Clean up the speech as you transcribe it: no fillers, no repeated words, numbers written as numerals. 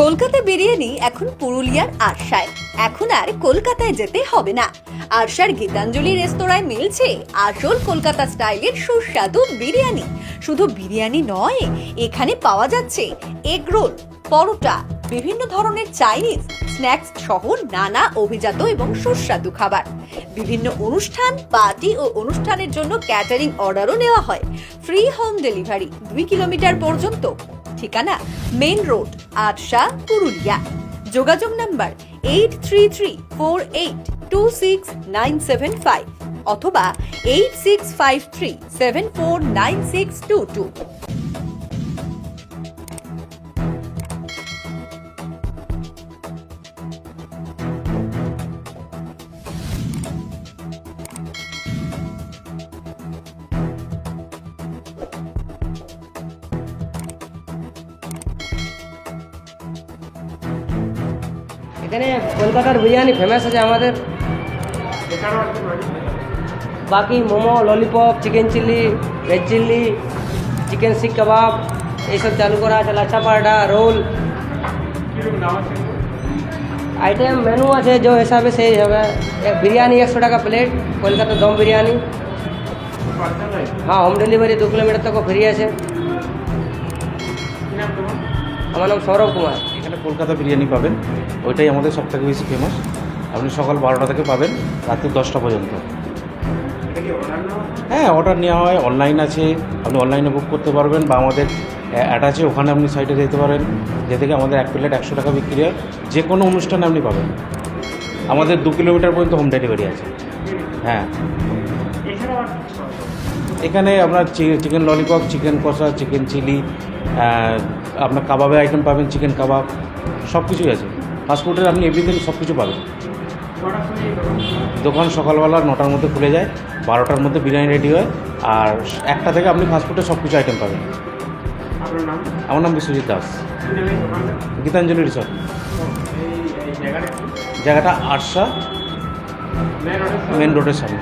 কলকাতা বিরিয়ানি এখন পুরুলিয়ার আরশায়। এখন আর কলকাতায় যেতে হবে না। আরশার গীতাঞ্জলি রেস্তোরাঁয় মিলছে আসল কলকাতা স্টাইলের সুস্বাদু বিরিয়ানি। শুধু বিরিয়ানি নয়, এখানে পাওয়া যাচ্ছে এগ রোল, পরোটা, বিভিন্ন ধরনের চাইনিজ স্ন্যাক্স সহ নানা অভিজাত এবং সুস্বাদু খাবার। বিভিন্ন অনুষ্ঠান, পার্টি ও অনুষ্ঠানের জন্য ক্যাটারিং অর্ডারও নেওয়া হয়। ফ্রি হোম ডেলিভারি 2 কিলোমিটার পর্যন্ত। ঠিকানা মেইন রোড, আরশা, পুরুলিয়া। যোগাযোগ নাম্বার 8334826975 অথবা 8653749622। এখানে কলকাতার বিরিয়ানি ফেমাস আছে আমাদের। বাকি momo, lollipop, chicken chilli, veg chilli, chicken seekh kebab এইসব চালু করা আছে। Lachha paratha, roll, item menu আছে যে হিসাবে সেই হবে। বিরিয়ানি 100 টাকা প্লেট, কলকাতা দম বিরিয়ানি। হ্যাঁ, হোম ডেলিভারি 2 কিলোমিটার তক ফ্রি আছে। আমার নাম সৌরভ কুমার। এখানে কলকাতা বিরিয়ানি পাবেন, ওইটাই আমাদের সবথেকে বেশি ফেমাস। আপনি সকাল 12টা থেকে পাবেন রাত্রি 10টা পর্যন্ত। হ্যাঁ, অর্ডার নেওয়া হয়, অনলাইন আছে, আপনি অনলাইনে বুক করতে পারবেন, বা আমাদের অ্যাড আছে, ওখানে আপনি সাইটে যেতে পারেন, যে থেকে আমাদের 1 প্লেট 100 টাকা বিক্রি হয়। যে কোনো অনুষ্ঠানে আপনি পাবেন। আমাদের 2 কিলোমিটার পর্যন্ত হোম ডেলিভারি আছে। হ্যাঁ, এখানে আপনার চিকেন ললিপপ, চিকেন কষা, চিকেন চিলি, আপনার কাবাবের আইটেম পাবেন, চিকেন কাবাব, সব কিছুই আছে। ফাস্টফুডের আপনি এভরিথিং সব কিছু পাবেন। দোকান সকালবেলা 9টার মধ্যে খুলে যায়, 12টার মধ্যে বিরিয়ানি রেডি হয়, আর 1টা থেকে আপনি ফাস্টফুডের সব কিছু আইটেম পাবেন। আমার নাম বিশ্বজিৎ দাস। গীতাঞ্জলি রিসর্ট। জায়গাটা আরশা মেন রোডের সামনে।